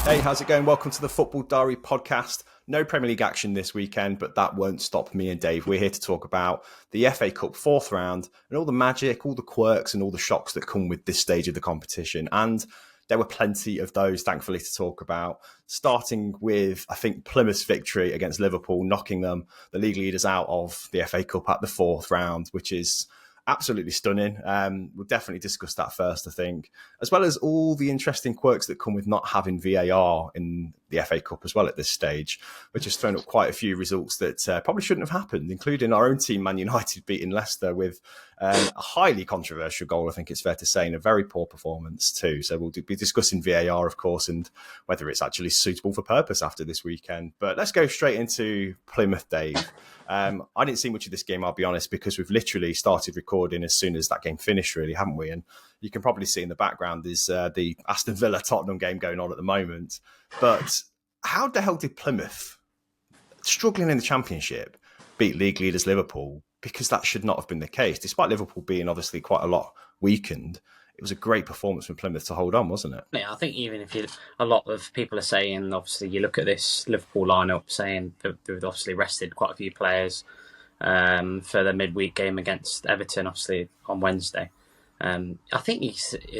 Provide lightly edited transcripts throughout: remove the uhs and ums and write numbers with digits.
Hey, how's it going? Welcome to the Football Diary podcast. No Premier League action this weekend, but that won't stop me and Dave. We're here to talk about the FA Cup fourth round and all the magic, all the quirks and all the shocks that come with this stage of the competition. And there were plenty of those, thankfully, to talk about, starting with, I think, Plymouth's victory against Liverpool, knocking them, the league leaders, out of the FA Cup at the fourth round, which is absolutely stunning. We'll definitely discuss that first, I think, as well as all the interesting quirks that come with not having VAR in the FA Cup as well at this stage, which has thrown up quite a few results that probably shouldn't have happened, including our own team, Man United, beating Leicester with a highly controversial goal, I think it's fair to say, and a very poor performance too. So we'll be discussing VAR, of course, and whether it's actually suitable for purpose after this weekend. But let's go straight into Plymouth, Dave. I didn't see much of this game, I'll be honest, because we've literally started recording as soon as that game finished, really, haven't we? And you can probably see in the background is the Aston Villa-Tottenham game going on at the moment. But how the hell did Plymouth, struggling in the Championship, beat league leaders Liverpool? Because that should not have been the case. Despite Liverpool being obviously quite a lot weakened, it was a great performance from Plymouth to hold on, wasn't it? Yeah, I think even if a lot of people are saying, obviously, you look at this Liverpool lineup, saying they've obviously rested quite a few players for the midweek game against Everton, obviously on Wednesday. I think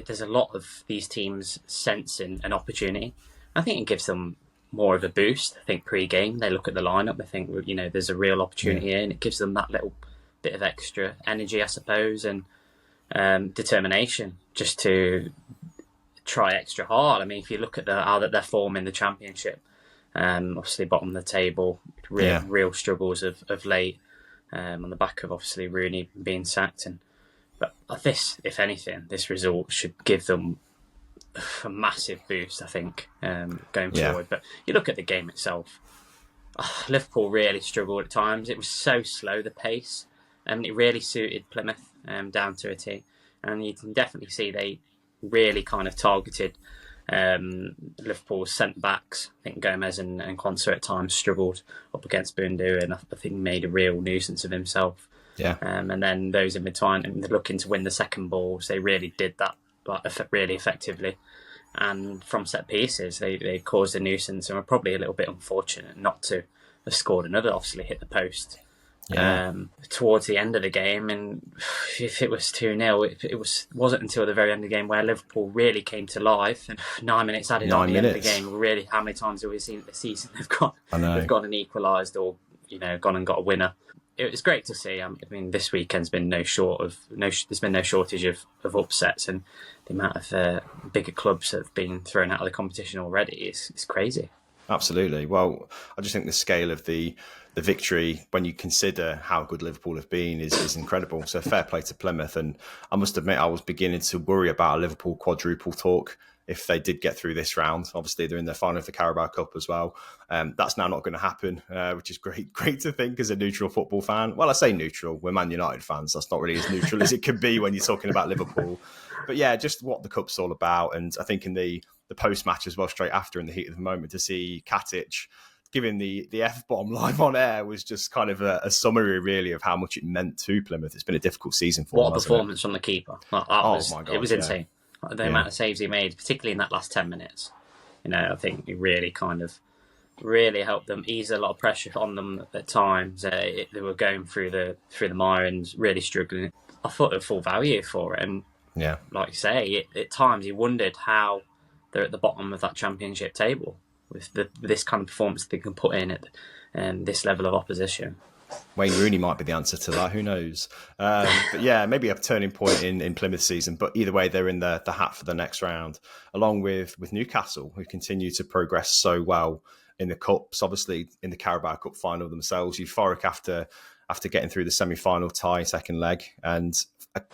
there's a lot of these teams sensing an opportunity. I think it gives them more of a boost. I think pre-game they look at the lineup, they think, there's a real opportunity here, and it gives them that little bit of extra energy, I suppose, and determination just to try extra hard. I mean, if you look at how that they're forming the Championship, obviously bottom of the table, real struggles of late, on the back of obviously Rooney being sacked. But this, if anything, this result should give them a massive boost, I think, going forward. But you look at the game itself, Liverpool really struggled at times. It was so slow, the pace, and it really suited Plymouth down to a T. And you can definitely see they really kind of targeted Liverpool's centre-backs. I think Gomez and Quansah at times struggled up against Bundu, and I think made a real nuisance of himself. Yeah. And then those in between, and they're looking to win the second balls, they really did that really effectively. And from set pieces, they caused a nuisance and were probably a little bit unfortunate not to have scored another, obviously hit the post. Towards the end of the game, and if it was 2-0, it wasn't until the very end of the game where Liverpool really came to life, and 9 minutes added on the end of the game. Really, how many times have we seen this season they've gone and equalised, or gone and got a winner? It was great to see. I mean, this weekend's been there's been no shortage of upsets, and the amount of bigger clubs that have been thrown out of the competition already is crazy. Absolutely. Well, I just think the scale of the victory, when you consider how good Liverpool have been, is incredible. So fair play to Plymouth. And I must admit, I was beginning to worry about a Liverpool quadruple talk if they did get through this round. Obviously, they're in the final of the Carabao Cup as well. That's now not going to happen, which is great to think as a neutral football fan. Well, I say neutral. We're Man United fans. That's not really as neutral as it can be when you're talking about Liverpool. But yeah, just what the Cup's all about. And I think in the post-match as well, straight after, in the heat of the moment, to see Katic giving the F-bomb live on air was just kind of a summary, really, of how much it meant to Plymouth. It's been a difficult season for them. What a performance from the keeper. My God, it was insane. The amount of saves he made, particularly in that last 10 minutes. I think it really really helped them ease a lot of pressure on them at times. They were going through the mire and really struggling. I thought it was full value for it. And like you say, at times you wondered how they're at the bottom of that Championship table with this kind of performance they can put in at this level of opposition. Wayne Rooney might be the answer to that. Who knows? But yeah, maybe a turning point in Plymouth season. But either way, they're in the hat for the next round, along with Newcastle, who continue to progress so well in the Cups. Obviously, in the Carabao Cup final themselves, euphoric after getting through the semi-final tie, second leg, and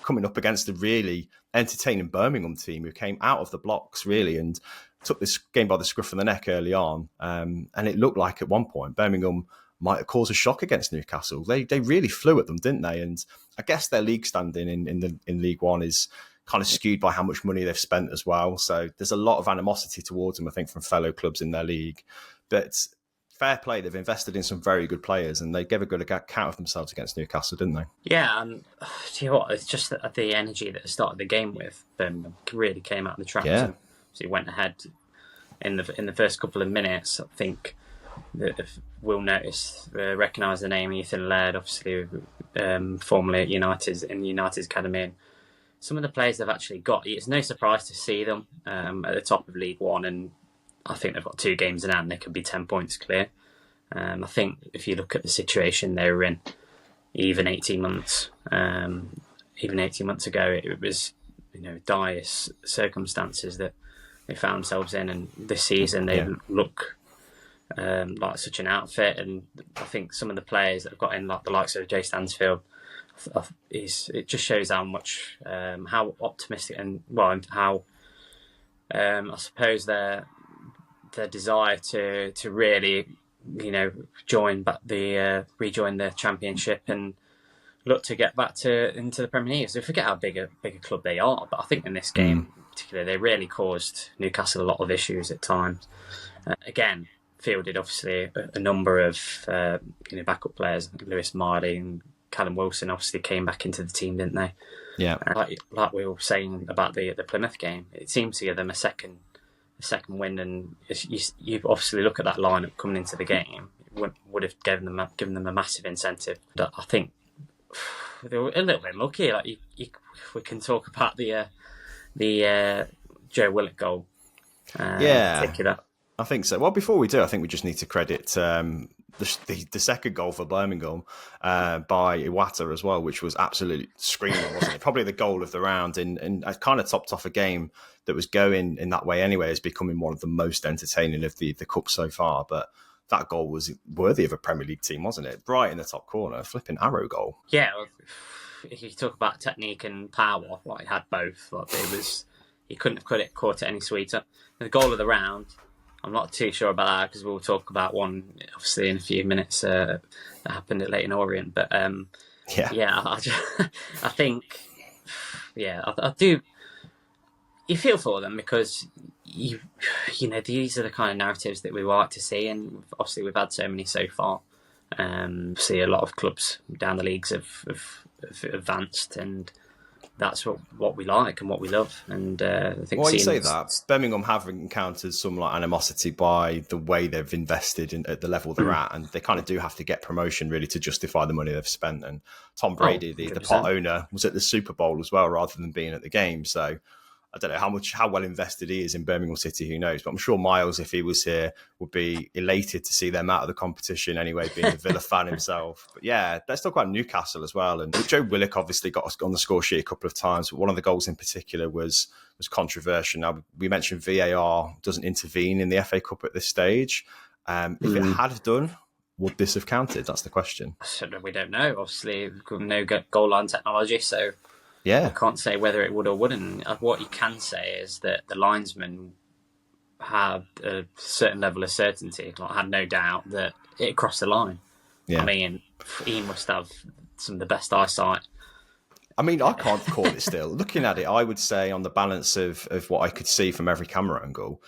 coming up against a really entertaining Birmingham team who came out of the blocks, really, and took this game by the scruff of the neck early on. And it looked like at one point Birmingham might have caused a shock against Newcastle. They really flew at them, didn't they? And I guess their league standing in League One is kind of skewed by how much money they've spent as well. So there's a lot of animosity towards them, I think, from fellow clubs in their league. But fair play, they've invested in some very good players, and they gave a good account of themselves against Newcastle, didn't they? Yeah, and do you know what? It's just the energy that started the game with Birmingham really came out of the traps. Yeah. So he went ahead in the first couple of minutes, I think that we'll recognise the name Ethan Laird, obviously formerly at United's academy. And some of the players they've actually got, it's no surprise to see them at the top of League One, and I think they've got 2 games in hand. They could be 10 points clear. I think if you look at the situation they were in, even 18 months ago, it was dire circumstances that they found themselves in, and this season they look like such an outfit. And I think some of the players that have got in, like the likes of Jay Stansfield, it just shows how much how optimistic and how I suppose their desire to really rejoin the Championship and look to get back into the Premier League. So forget how big a club they are, but I think in this game in particular, they really caused Newcastle a lot of issues at times. Again, fielded obviously a number of backup players. Lewis Miley and Callum Wilson obviously came back into the team, didn't they? Yeah. Like we were saying about the Plymouth game, it seemed to give them a second win, and you obviously look at that lineup coming into the game, it would have given them a massive incentive. But I think they were a little bit lucky. Like we can talk about the Joe Willock goal. In particular. I think so. Well, before we do, I think we just need to credit the second goal for Birmingham by Iwata as well, which was absolutely screaming, wasn't it? Probably the goal of the round, and kind of topped off a game that was going in that way anyway, as becoming one of the most entertaining of the cup so far. But that goal was worthy of a Premier League team, wasn't it? Right in the top corner, flipping arrow goal. Yeah, if you talk about technique and power, it had both. He couldn't have caught it any sweeter. And the goal of the round, I'm not too sure about that because we'll talk about one obviously in a few minutes that happened at Leyton Orient. But I think, I do. You feel for them because you know these are the kind of narratives that we like to see, and obviously we've had so many so far. See a lot of clubs down the leagues have advanced, and that's what we like and what we love. And I think you say that Birmingham have encountered some animosity by the way they've invested at the level they're at, and they kind of do have to get promotion really to justify the money they've spent. And Tom Brady, the part owner, was at the Super Bowl as well rather than being at the game. So I don't know how well invested he is in Birmingham City, who knows? But I'm sure Miles, if he was here, would be elated to see them out of the competition anyway, being a Villa fan himself. But yeah, let's talk about Newcastle as well. And Joe Willock obviously got us on the score sheet a couple of times, but one of the goals in particular was controversial. Now, we mentioned VAR doesn't intervene in the FA Cup at this stage. If it had done, would this have counted? That's the question. We don't know. Obviously, no goal line technology, so I can't say whether it would or wouldn't. What you can say is that the linesman had a certain level of certainty, had no doubt that it crossed the line. Yeah. I mean, he must have some of the best eyesight. I mean, I can't call it still. Looking at it, I would say on the balance of what I could see from every camera angle,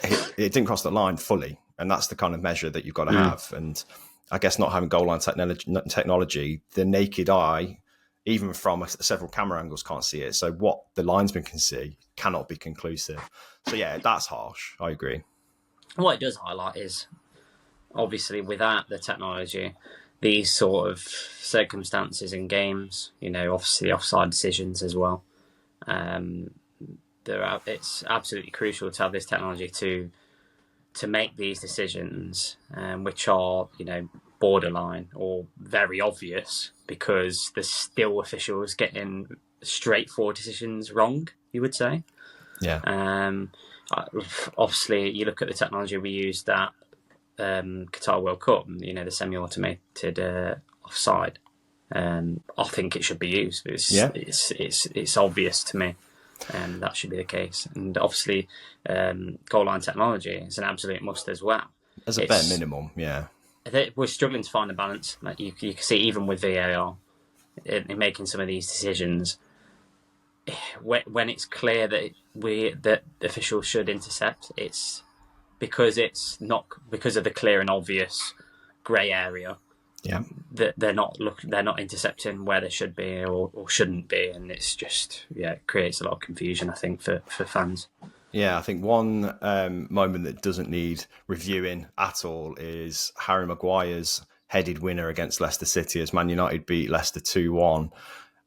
it didn't cross the line fully. And that's the kind of measure that you've got to have. And I guess not having goal line technology, the naked eye, even from several camera angles, can't see it. So what the linesman can see cannot be conclusive. So yeah, that's harsh. I agree. What it does highlight is, obviously, without the technology, these sort of circumstances in games, obviously offside decisions as well. It's absolutely crucial to have this technology to make these decisions, which are, borderline or very obvious, because there's still officials getting straightforward decisions wrong, you would say. Yeah. Obviously, you look at the technology we used at Qatar World Cup, the semi-automated offside. I think it should be used. It's obvious to me. That should be the case. And obviously, goal line technology is an absolute must as well. As a bare minimum, yeah. We're struggling to find a balance. Like you can see, even with VAR, in making some of these decisions, when it's clear that officials should intercept, it's because of the clear and obvious grey area. Yeah, that they're not intercepting where they should be or shouldn't be, and it's just it creates a lot of confusion, I think, for fans. Yeah, I think one moment that doesn't need reviewing at all is Harry Maguire's headed winner against Leicester City as Man United beat Leicester 2-1.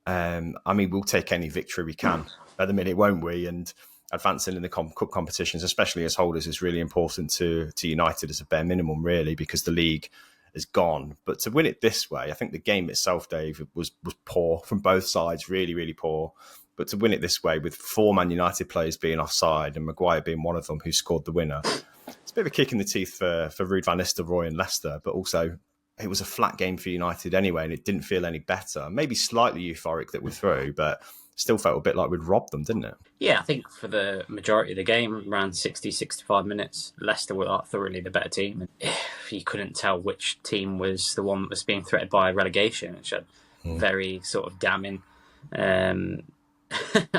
I mean, we'll take any victory we can at the minute, won't we? And advancing in the cup competitions, especially as holders, is really important to United as a bare minimum, really, because the league is gone. But to win it this way, I think the game itself, Dave, was poor from both sides, really, really poor. But to win it this way with 4 Man United players being offside and Maguire being one of them who scored the winner, it's a bit of a kick in the teeth for Ruud van Nistelrooy and Leicester, but also it was a flat game for United anyway, and it didn't feel any better. Maybe slightly euphoric that we're through, but still felt a bit like we'd robbed them, didn't it? Yeah, I think for the majority of the game, around 60, 65 minutes, Leicester were thoroughly the better team. And you couldn't tell which team was the one that was being threatened by relegation, which had very sort of damning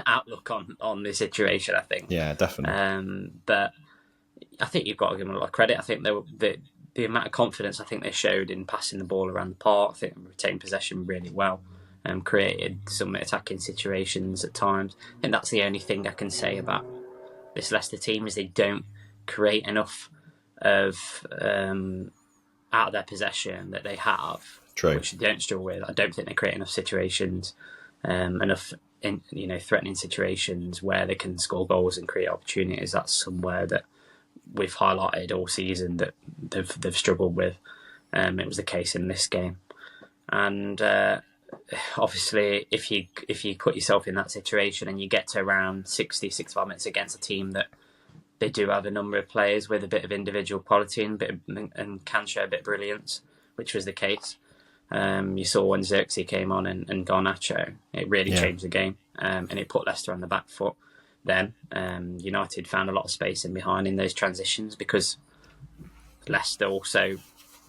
outlook on the situation, I think. Yeah, definitely. But I think you've got to give them a lot of credit. I think the amount of confidence I think they showed in passing the ball around the park, I think they retained possession really well and created some attacking situations at times. I think that's the only thing I can say about this Leicester team is they don't create enough of out of their possession that they have, True. which they don't struggle with. I don't think they create enough situations, enough threatening situations where they can score goals and create opportunities. That's somewhere that we've highlighted all season that they've struggled with. It was the case in this game, and obviously if you put yourself in that situation and you get to around 60, 65 minutes against a team that they do have a number of players with a bit of individual quality and can show a bit of brilliance, which was the case. You saw when Xerxes came on and Garnacho, it really changed the game, and it put Leicester on the back foot. Then United found a lot of space in behind in those transitions because Leicester also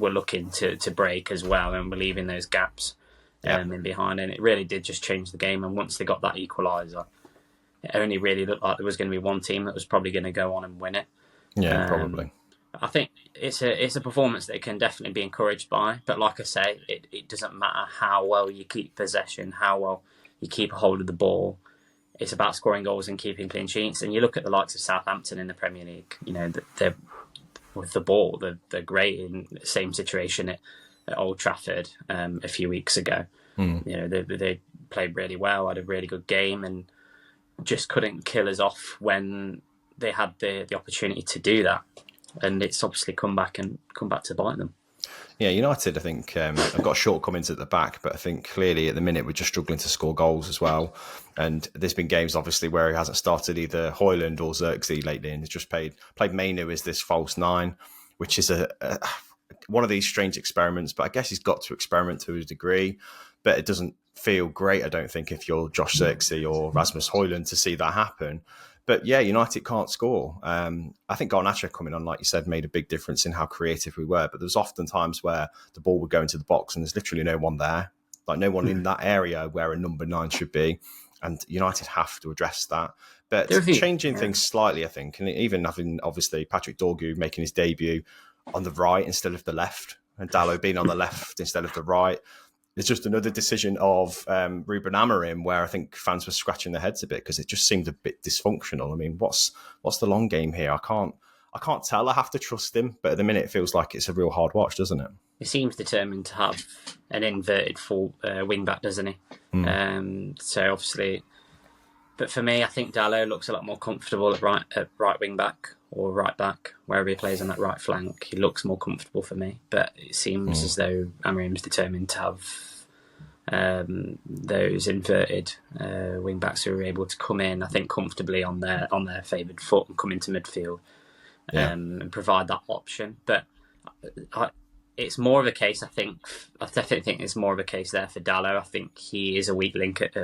were looking to break as well and were leaving those gaps in behind, and it really did just change the game. And once they got that equaliser, it only really looked like there was going to be one team that was probably going to go on and win it. Yeah, probably. I think it's a performance that can definitely be encouraged by, but like I say, it doesn't matter how well you keep possession, how well you keep a hold of the ball. It's about scoring goals and keeping clean sheets. And you look at the likes of Southampton in the Premier League, they're with the ball, they're great in the same situation at Old Trafford a few weeks ago. They played really well, had a really good game, and just couldn't kill us off when they had the opportunity to do that. And it's obviously come back to bite them. Yeah, United, I think, have got shortcomings at the back, but I think clearly at the minute we're just struggling to score goals as well. And there's been games, obviously, where he hasn't started either Højlund or Xerxes lately, and he's just played Mainu as this false 9, which is one of these strange experiments. But I guess he's got to experiment to a degree, but it doesn't feel great, I don't think, if you're Josh Xerxes or Rasmus Højlund to see that happen. But yeah, United can't score. I think Garnacho coming on, like you said, made a big difference in how creative we were. But there's often times where the ball would go into the box and there's literally no one there, like no one in that area where a number 9 should be. And United have to address that. But changing things slightly, I think, and even having, obviously, Patrick Dorgu making his debut on the right instead of the left, and Dalot being on the left instead of the right. It's just another decision of Ruben Amorim where I think fans were scratching their heads a bit because it just seemed a bit dysfunctional. I mean, what's the long game here? I can't tell. I have to trust him, but at the minute it feels like it's a real hard watch, doesn't it? He seems determined to have an inverted full wing back, doesn't he? So obviously, but for me, I think Dalot looks a lot more comfortable at right wing back or right back, wherever he plays on that right flank. He looks more comfortable for me, but it seems as though Amorim's determined to have those inverted wing backs who are able to come in, I think, comfortably on their favoured foot and come into midfield and provide that option. But it's more of a case, I definitely think it's more of a case there for Dalot. I think he is a weak link at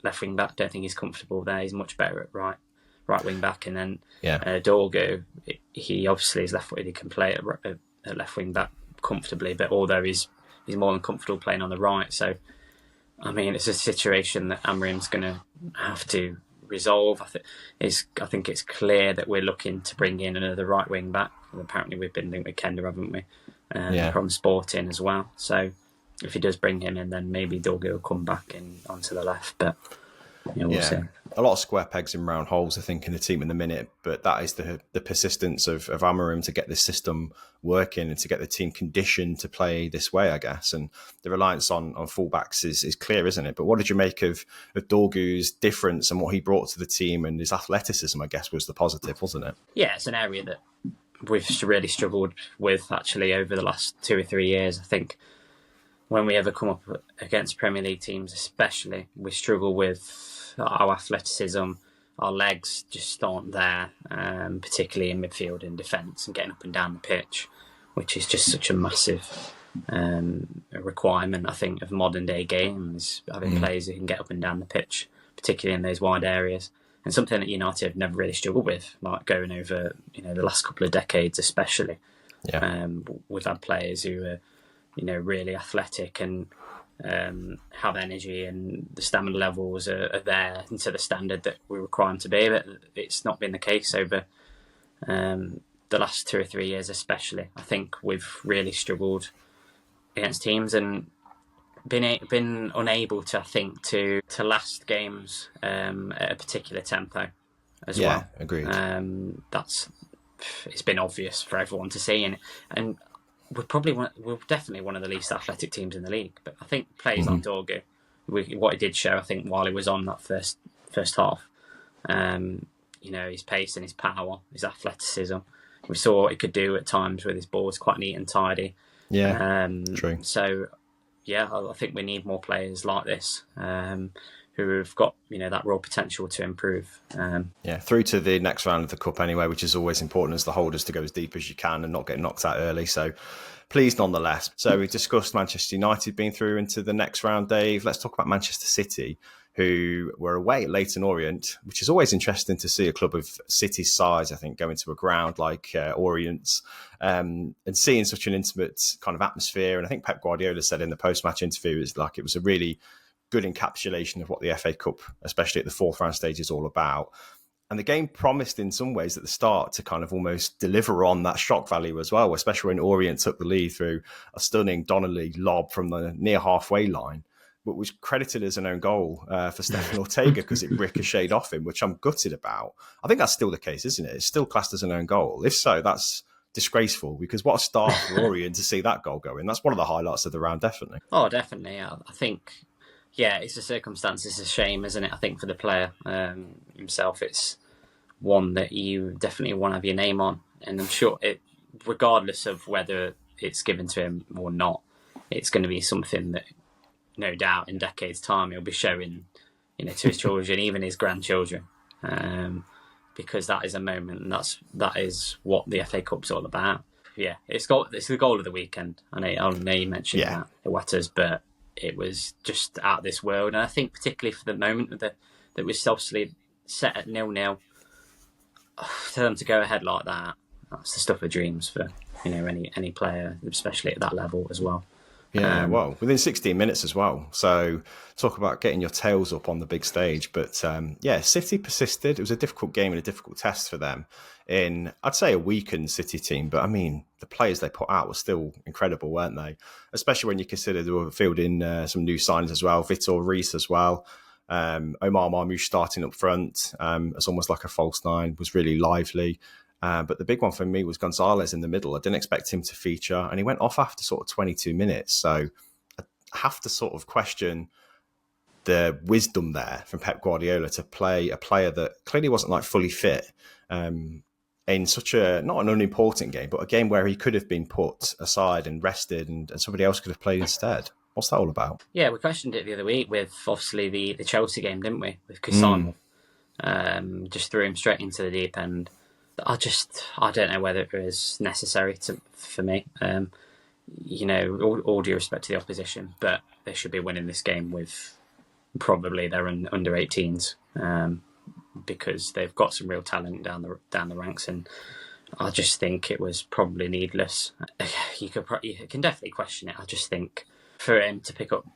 left wing back. Don't think he's comfortable there. He's much better at right wing back. And then Dorgu, he obviously is left footed. He can play at left wing back comfortably, but although he's more than comfortable playing on the right. So, I mean, it's a situation that Amorim's going to have to resolve. I think it's clear that we're looking to bring in another right wing back. And apparently we've been linked with Kender, haven't we? From Sporting as well. So if he does bring him in, then maybe Dorgu will come back in onto the left. But we'll see. a lot of square pegs in round holes, I think, in the team in the minute. But that is the persistence of Amorim to get this system working and to get the team conditioned to play this way, I guess. And the reliance on fullbacks is clear, isn't it? But what did you make of Dorgu's difference and what he brought to the team, and his athleticism, I guess, was the positive, wasn't it? Yeah, it's an area that we've really struggled with, actually, over the last 2 or 3 years. I think when we ever come up against Premier League teams, especially, we struggle with our athleticism. Our legs just aren't there, particularly in midfield and defence and getting up and down the pitch, which is just such a massive requirement, I think, of modern day games, having players who can get up and down the pitch, particularly in those wide areas. And something that United have never really struggled with, like going over, the last couple of decades, especially. Yeah. We've had players who are, really athletic and have energy, and the stamina levels are there and to the standard that we require them to be. But it's not been the case over the last 2 or 3 years, especially. I think we've really struggled against teams and been unable to, I think, to last games at a particular tempo as well. Yeah, agreed. It's been obvious for everyone to see, and we're definitely one of the least athletic teams in the league. But I think players like Dorgu, what he did show, I think, while he was on that first half, his pace and his power, his athleticism. We saw what he could do at times with his balls, quite neat and tidy. Yeah, true. So, yeah, I think we need more players like this who have got that raw potential to improve. Through to the next round of the Cup anyway, which is always important as the holders to go as deep as you can and not get knocked out early. So pleased nonetheless. So we discussed Manchester United being through into the next round, Dave. Let's talk about Manchester City, who were away at Leyton Orient, which is always interesting to see a club of City's size, I think, go into a ground like Orient's and seeing such an intimate kind of atmosphere. And I think Pep Guardiola said in the post-match interview, it was a really good encapsulation of what the FA Cup, especially at the fourth round stage, is all about. And the game promised in some ways at the start to kind of almost deliver on that shock value as well, especially when Orient took the lead through a stunning Donnelly lob from the near halfway line, but was credited as an own goal for Stefan Ortega because it ricocheted off him, which I'm gutted about. I think that's still the case, isn't it? It's still classed as an own goal. If so, that's disgraceful, because what a start for Orient to see that goal go in. That's one of the highlights of the round, definitely. Oh, definitely. I think, it's a circumstance. It's a shame, isn't it? I think for the player himself, it's one that you definitely want to have your name on. And I'm sure, regardless of whether it's given to him or not, it's going to be something that, no doubt, in decades' time, he'll be showing, to his children, even his grandchildren, because that is a moment, and that is what the FA Cup's all about. Yeah, it's the goal of the weekend. I know you mentioned that, the Watters, but it was just out of this world. And I think particularly for the moment that was obviously set at 0-0, for them to go ahead like that, that's the stuff of dreams for any player, especially at that level as well. Yeah, well, within 16 minutes as well. So talk about getting your tails up on the big stage. But City persisted. It was a difficult game and a difficult test for them in, I'd say, a weakened City team. But I mean, the players they put out were still incredible, weren't they? Especially when you consider they were fielding some new signings as well. Vitor Reis as well. Omar Marmoush starting up front as almost like a false nine, was really lively. But the big one for me was Gonzalez in the middle. I didn't expect him to feature, and he went off after sort of 22 minutes. So I have to sort of question the wisdom there from Pep Guardiola to play a player that clearly wasn't like fully fit in such a, not an unimportant game, but a game where he could have been put aside and rested and somebody else could have played instead. What's that all about? Yeah, we questioned it the other week with obviously the Chelsea game, didn't we? With Kusano. Just threw him straight into the deep end. I don't know whether it was necessary for me. All due respect to the opposition, but they should be winning this game with probably their under 18s because they've got some real talent down the ranks, and I just think it was probably needless. You can definitely question it. I just think for him to pick up,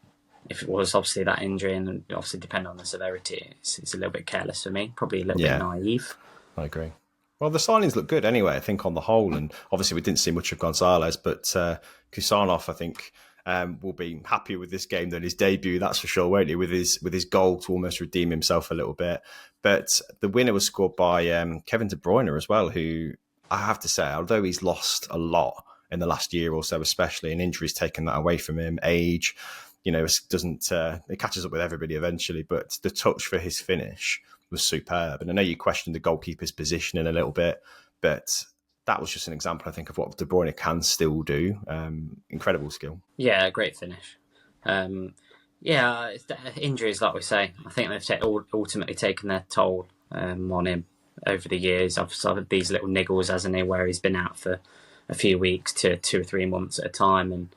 if it was obviously that injury, and obviously depending on the severity, it's a little bit careless for me. Probably a little bit naive. I agree. Well, the signings look good anyway, I think, on the whole. And obviously we didn't see much of Gonzalez, but Kusanov, I think, will be happier with this game than his debut, that's for sure, won't he? With his goal to almost redeem himself a little bit. But the winner was scored by Kevin De Bruyne as well, who I have to say, although he's lost a lot in the last year or so, especially, and injuries taken that away from him, age, it catches up with everybody eventually. But the touch for his finish was superb. And I know you questioned the goalkeeper's positioning a little bit, but that was just an example, I think, of what De Bruyne can still do. Incredible skill. Yeah, great finish. Injuries, like we say, I think they've ultimately taken their toll on him over the years. I've had these little niggles, hasn't he, where he's been out for a few weeks to 2 or 3 months at a time, and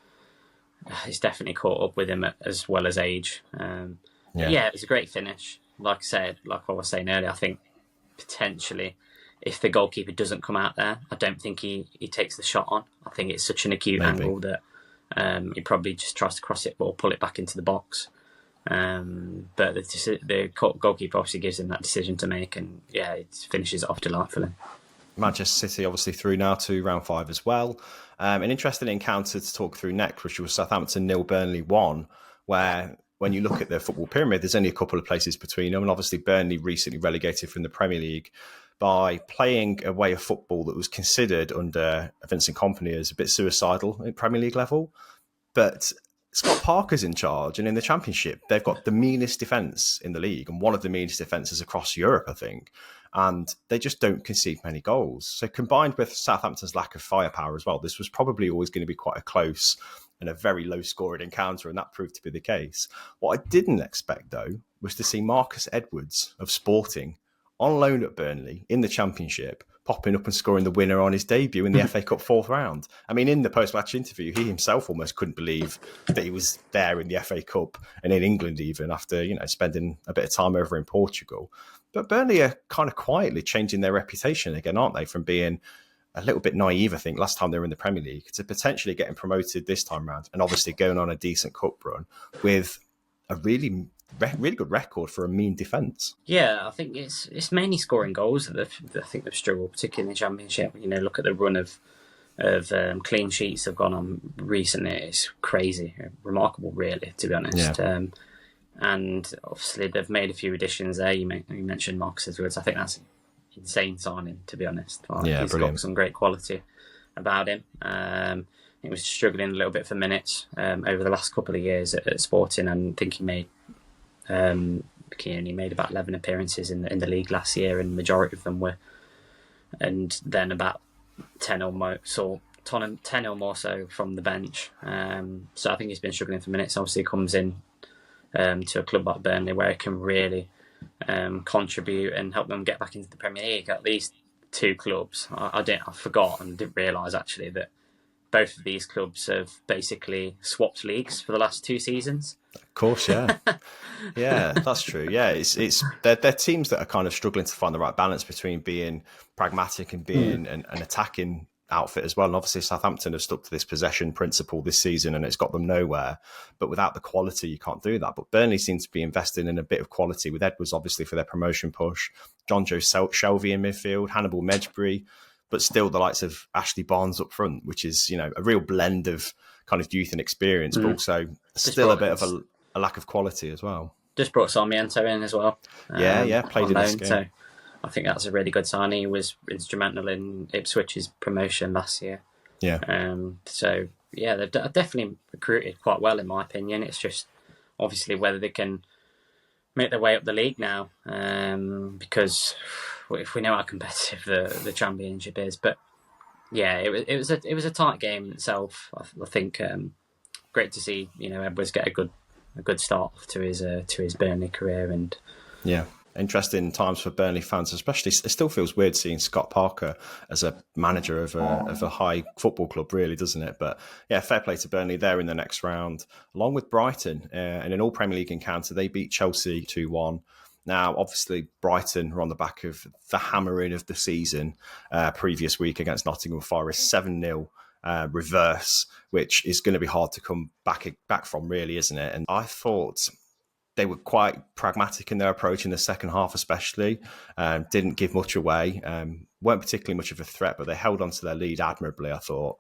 it's definitely caught up with him as well as age. It was a great finish. Like I said, like I was saying earlier, I think potentially if the goalkeeper doesn't come out there, I don't think he takes the shot on. I think it's such an acute angle that he probably just tries to cross it or pull it back into the box. But the goalkeeper obviously gives him that decision to make, and it finishes it off delightfully. Manchester City obviously through now to round 5 as well. An interesting encounter to talk through next, which was Southampton 0, Burnley 1, where when you look at the football pyramid, there's only a couple of places between them. And obviously Burnley recently relegated from the Premier League by playing a way of football that was considered under Vincent Kompany as a bit suicidal at Premier League level. But Scott Parker's in charge, and in the Championship, they've got the meanest defence in the league and one of the meanest defences across Europe, I think. And they just don't concede many goals. So combined with Southampton's lack of firepower as well, this was probably always going to be quite a close and a very low-scoring encounter, and that proved to be the case. What I didn't expect, though, was to see Marcus Edwards of Sporting on loan at Burnley in the Championship, popping up and scoring the winner on his debut in the FA Cup 4th round. I mean, in the post-match interview, he himself almost couldn't believe that he was there in the FA Cup and in England even after, spending a bit of time over in Portugal. But Burnley are kind of quietly changing their reputation again, aren't they? From being a little bit naive, I think, last time they were in the Premier League, to potentially getting promoted this time round, and obviously going on a decent cup run with a really good record for a mean defence. Yeah, I think it's mainly scoring goals that I think they've struggled, particularly in the Championship. Look at the run of clean sheets they've gone on recently. It's crazy, remarkable, really, to be honest. Yeah. And obviously they've made a few additions there. You mentioned Marcus Edwards. I think that's an insane signing, to be honest. He's got some great quality about him. He was struggling a little bit for minutes over the last couple of years at Sporting, and I think he made about 11 appearances in the league last year, and the majority of them were, and then about 10 or more so from the bench. So I think he's been struggling for minutes. Obviously, he comes in to a club like Burnley where he can really contribute and help them get back into the Premier League. At these two clubs, I forgot and didn't realise actually that both of these clubs have basically swapped leagues for the last 2 seasons. Of course, yeah. Yeah, that's true. Yeah, it's they're teams that are kind of struggling to find the right balance between being pragmatic and being an attacking outfit as well. And obviously Southampton have stuck to this possession principle this season, and it's got them nowhere. But without the quality, you can't do that. But Burnley seems to be investing in a bit of quality with Edwards, obviously, for their promotion push. John Joe Shelvey in midfield, Hannibal Mejbri, but still the likes of Ashley Barnes up front, which is, a real blend of kind of youth and experience, but also still a bit of a lack of quality as well. Just brought Sarmiento in as well. Played in this game. So I think that's a really good sign. He was instrumental in Ipswich's promotion last year. Yeah. They've definitely recruited quite well, in my opinion. It's just obviously whether they can make their way up the league now, because if we know how competitive the Championship is. But yeah, it was a tight game in itself. I think great to see Edwards get a good start to his Burnley career, and interesting times for Burnley fans, especially. It still feels weird seeing Scott Parker as a manager of a high football club, really, doesn't it? But yeah, fair play to Burnley. They're in the next round, along with Brighton, in an all Premier League encounter. They beat Chelsea 2-1. Now, obviously, Brighton are on the back of the hammering of the season previous week against Nottingham Forest, 7-0 reverse, which is going to be hard to come back from, really, isn't it? And I thought they were quite pragmatic in their approach in the second half, especially. Didn't give much away. Weren't particularly much of a threat, but they held on to their lead admirably, I thought.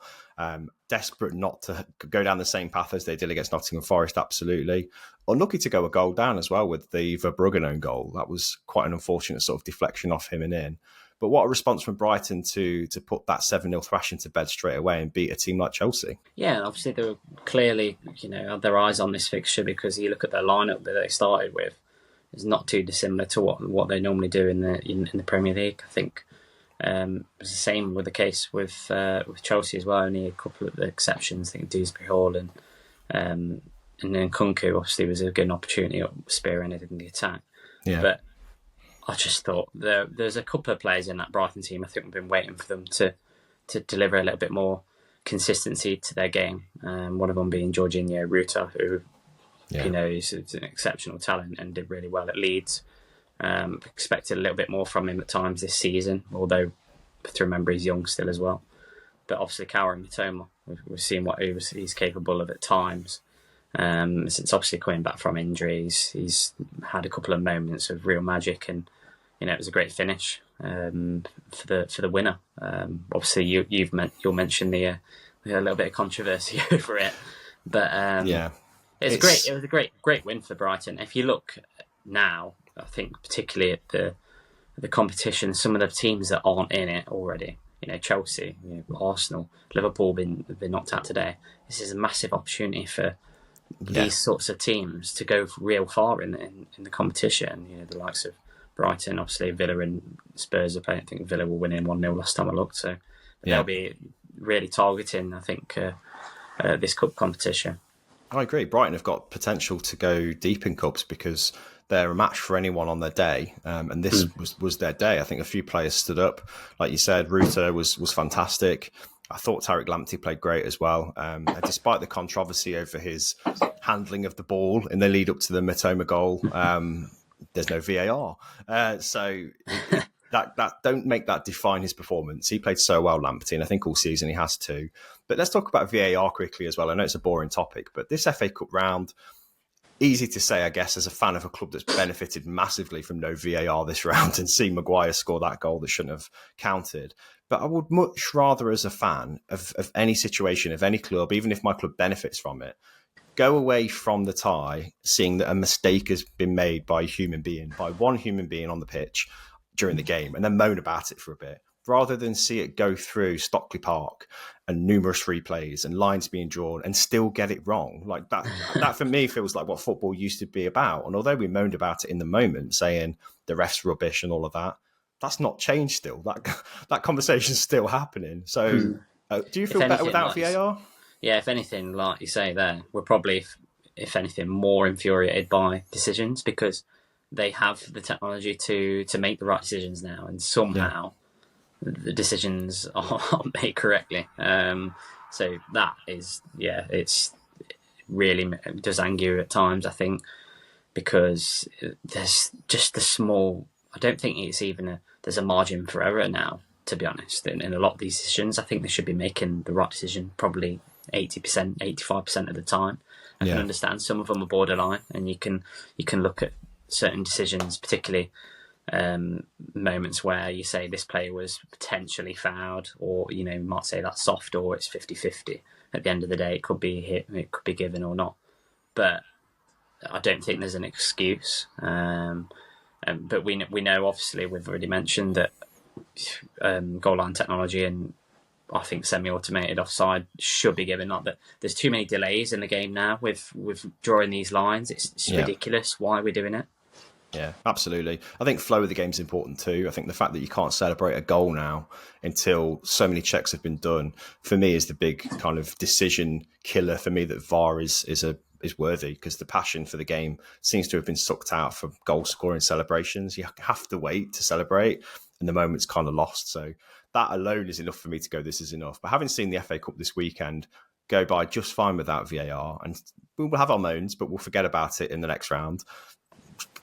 Desperate not to go down the same path as they did against Nottingham Forest, absolutely. Unlucky to go a goal down as well with the Verbruggen own goal. That was quite an unfortunate sort of deflection off him and in. But what a response from Brighton to put that 7-0 thrashing to bed straight away and beat a team like Chelsea. Yeah, and obviously they were clearly, had their eyes on this fixture, because you look at their lineup that they started with, it's not too dissimilar to what they normally do in the Premier League. I think it was the same with the case with Chelsea as well. Only a couple of the exceptions. I think Dewsbury Hall and then Kunku obviously was a good opportunity of spearheading the attack. Yeah. But I just thought there's a couple of players in that Brighton team. I think we've been waiting for them to deliver a little bit more consistency to their game. One of them being Jorginho Ruta, who is an exceptional talent and did really well at Leeds. Expected a little bit more from him at times this season, although to remember he's young still as well. But obviously Kaoru Mitoma, we've seen what he's capable of at times. Since obviously coming back from injuries, he's had a couple of moments of real magic, and it was a great finish for the winner. Obviously, you'll mention the little bit of controversy over it, but it's great. It was a great win for Brighton. If you look now, I think particularly at the competition, some of the teams that aren't in it already, Chelsea, Arsenal, Liverpool been knocked out today. This is a massive opportunity for these sorts of teams to go real far in the competition. The likes of Brighton, obviously Villa and Spurs are playing. I think Villa will win in 1-0 last time I looked. So they'll be really targeting, I think, this cup competition. I agree. Brighton have got potential to go deep in cups because they're a match for anyone on their day. And this was their day. I think a few players stood up. Like you said, Ruta was fantastic. I thought Tariq Lamptey played great as well. Despite the controversy over his handling of the ball in the lead up to the Mitoma goal, there's no VAR. So that don't make that define his performance. He played so well, Lamptey, and I think all season he has to. But let's talk about VAR quickly as well. I know it's a boring topic, but this FA Cup round, easy to say, I guess, as a fan of a club that's benefited massively from no VAR this round and see Maguire score that goal that shouldn't have counted. But I would much rather, as a fan of any situation, of any club, even if my club benefits from it, go away from the tie seeing that a mistake has been made by a human being, by one human being on the pitch during the game, and then moan about it for a bit, rather than see it go through Stockley Park and numerous replays and lines being drawn and still get it wrong. Like that for me feels like what football used to be about. And although we moaned about it in the moment, saying the ref's rubbish and all of that, that's not changed still. That conversation's still happening. So do you feel better without VAR? Yeah, if anything, like you say there, we're probably, if anything, more infuriated by decisions because they have the technology to make the right decisions now, and somehow the decisions aren't made correctly. So that is, it really does anger you at times, I think, because there's just a small, I don't think it's even there's a margin for error now, to be honest. In a lot of these decisions, I think they should be making the right decision probably 80%, 85% of the time. I can understand some of them are borderline, and you can look at certain decisions, particularly moments where you say this player was potentially fouled, or you might say that's soft, or it's 50-50. At the end of the day, it could be hit, it could be given or not. But I don't think there's an excuse. But we know, obviously, we've already mentioned that goal line technology and I think semi-automated offside should be given. Not that there's too many delays in the game now with drawing these lines. It's ridiculous why we're doing it. Yeah, absolutely. I think flow of the game is important too. I think the fact that you can't celebrate a goal now until so many checks have been done, for me, is the big kind of decision killer for me, that VAR is worthy, because the passion for the game seems to have been sucked out for goal scoring celebrations. You have to wait to celebrate, and the moment's kind of lost. So that alone is enough for me to go, this is enough. But having seen the FA Cup this weekend go by just fine without VAR, and we'll have our moans, but we'll forget about it in the next round.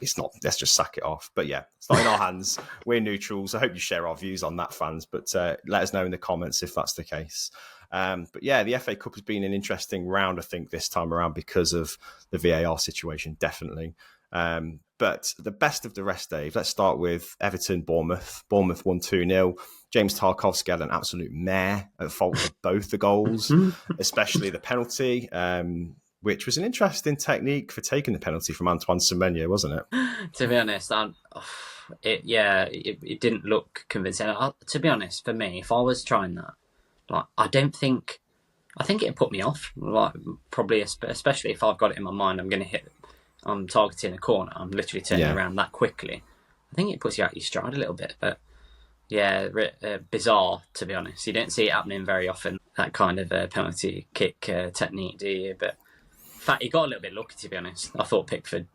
It's not, let's just sack it off. But yeah, it's not in our hands. We're neutrals. I hope you share our views on that, fans, but let us know in the comments if that's the case. But yeah, the FA Cup has been an interesting round, I think, this time around because of the VAR situation, definitely. But the best of the rest, Dave, let's start with Everton, Bournemouth. Bournemouth won 2-0. James Tarkowski had an absolute mare at fault for both the goals, especially the penalty, which was an interesting technique for taking the penalty from Antoine Semenyo, wasn't it? To be honest, it didn't look convincing. To be honest, for me, if I was trying that, I think it'd put me off. Probably, especially if I've got it in my mind, I'm targeting a corner. I'm literally turning around that quickly. I think it puts you out your stride a little bit. But yeah, bizarre, to be honest. You don't see it happening very often, that kind of penalty kick technique, do you? But in fact, he got a little bit lucky, to be honest. I thought Pickford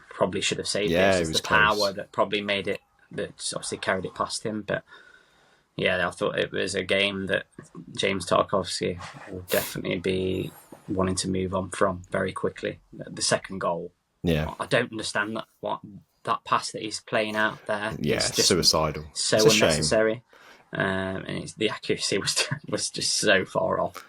probably should have saved it. It's the power that probably made it, that obviously carried it past him. But yeah, I thought it was a game that James Tarkowski will definitely be wanting to move on from very quickly. The second goal, I don't understand that pass that he's playing out there. Yeah, it's just suicidal. So it's unnecessary, and the accuracy was just so far off.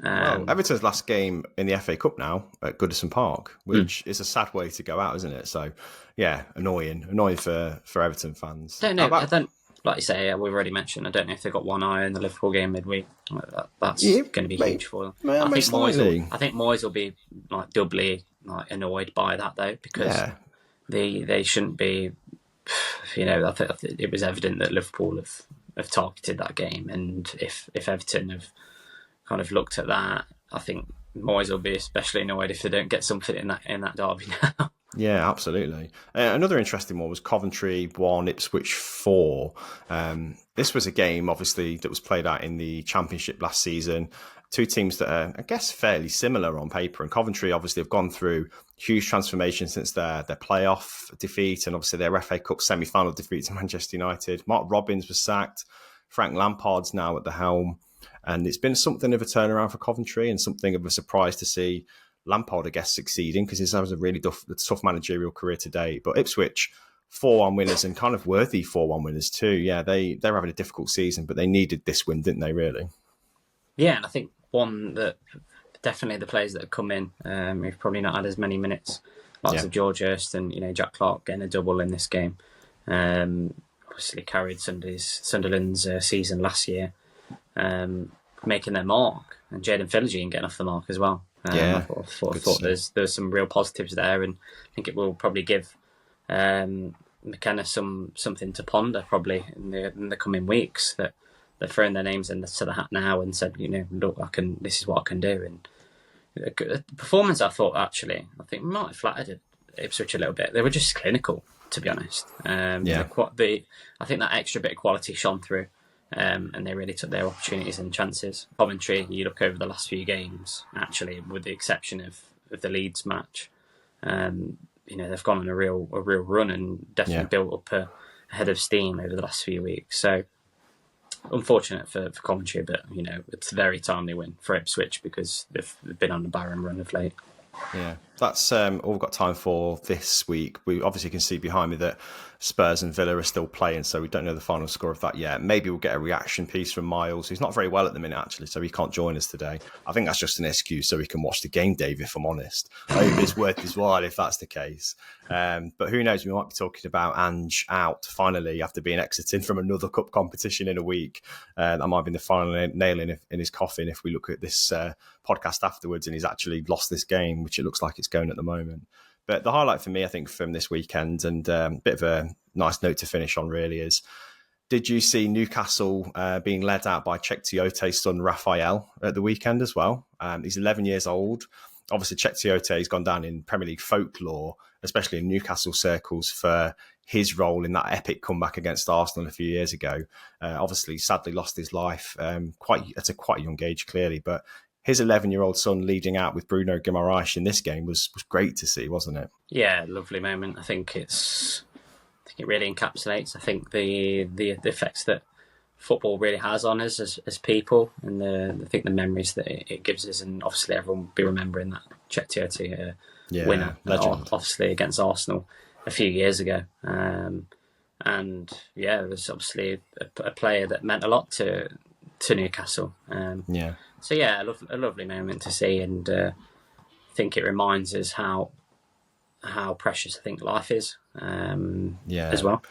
Everton's last game in the FA Cup now at Goodison Park, which is a sad way to go out, isn't it? So, yeah, annoying for Everton fans. I don't, like you say, we've already mentioned, I don't know if they've got one eye in the Liverpool game midweek. That's going to be huge for them. I think Moyes will be doubly annoyed by that, though, because they shouldn't be. I think it was evident that Liverpool have targeted that game, and if Everton have kind of looked at that, I think Moyes will be especially annoyed if they don't get something in that derby now. Yeah, absolutely. Another interesting one was Coventry 1, Ipswich 4. This was a game, obviously, that was played out in the Championship last season. Two teams that are, I guess, fairly similar on paper. And Coventry, obviously, have gone through huge transformation since their playoff defeat and, obviously, their FA Cup semi-final defeat to Manchester United. Mark Robbins was sacked. Frank Lampard's now at the helm. And it's been something of a turnaround for Coventry and something of a surprise to see Lampard, I guess, succeeding, because he's had a really tough managerial career to date. But Ipswich, 4-1 winners, and kind of worthy 4-1 winners too. Yeah, they're having a difficult season, but they needed this win, didn't they, really? Yeah, and I think one that definitely the players that have come in, who've probably not had as many minutes, lots of George Hurst and Jack Clarke getting a double in this game. Obviously carried Sunderland's season last year, making their mark, and Jayden Philogene getting off the mark as well. I thought there's some real positives there, and I think it will probably give McKenna something to ponder probably in the coming weeks, that they're throwing their names into the hat now and said, look, this is what I can do. And the performance, I think might have flattered Ipswich a little bit. They were just clinical, to be honest. I think that extra bit of quality shone through. And they really took their opportunities and chances. Coventry, you look over the last few games, actually, with the exception of the Leeds match, they've gone on a real run and definitely built up a head of steam over the last few weeks. So unfortunate for Coventry, but it's a very timely win for Ipswich because they've been on a barren run of late. Yeah, that's all we've got time for this week. We obviously can see behind me that Spurs and Villa are still playing, so we don't know the final score of that yet. Maybe we'll get a reaction piece from Miles, who's not very well at the minute, actually, so he can't join us today. I think that's just an excuse so we can watch the game, Dave, if I'm honest. I hope it's worth his while if that's the case. But who knows, we might be talking about Ange out, finally, after being exited from another cup competition in a week. That might have been the final nail in his coffin if we look at this podcast afterwards and he's actually lost this game, which it looks like it's going at the moment. But the highlight for me, I think, from this weekend, and a bit of a nice note to finish on really, is, did you see Newcastle being led out by Cheick Tiote's son, Raphael, at the weekend as well? He's 11 years old. Obviously, Cheick Tiote has gone down in Premier League folklore, especially in Newcastle circles, for his role in that epic comeback against Arsenal a few years ago. Obviously, sadly lost his life at a quite young age, clearly, but his 11-year-old son leading out with Bruno Guimaraes in this game was great to see, wasn't it? Yeah, lovely moment. I think it really encapsulates, I think, the effects that football really has on us as people, and I think the memories that it gives us, and obviously everyone will be remembering that Cheick Tiote winner, obviously against Arsenal a few years ago. And yeah, it was obviously a player that meant a lot to Newcastle. So yeah, a lovely moment to see, and I think it reminds us how how precious I think life is Yeah. as well.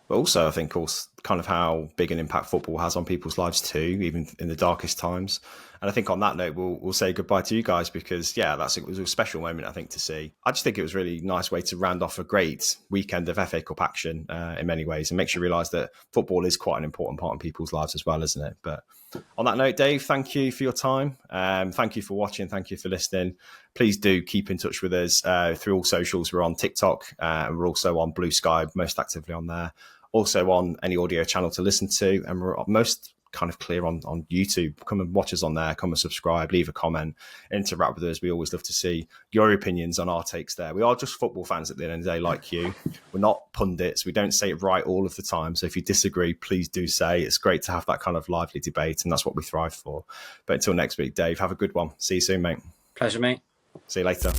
But also, I think also kind of how big an impact football has on people's lives too, even in the darkest times. And I think on that note, we'll say goodbye to you guys because, yeah, it was a special moment, I think, to see. I just think it was a really nice way to round off a great weekend of FA Cup action in many ways and makes you realise that football is quite an important part of people's lives as well, isn't it? But on that note, Dave, thank you for your time. Thank you for watching. Thank you for listening. Please do keep in touch with us through all socials. We're on TikTok and we're also on Blue Sky, most actively on there. Also on any audio channel to listen to, and we're most kind of clear on YouTube. Come and watch us on there, come and subscribe, leave a comment, interact with us. We always love to see your opinions on our takes there. We are just football fans at the end of the day, like you. We're not pundits. We don't say it right all of the time. So if you disagree, please do say. It's great to have that kind of lively debate, and that's what we thrive for. But until next week, Dave, have a good one. See you soon, mate. Pleasure, mate. See you later.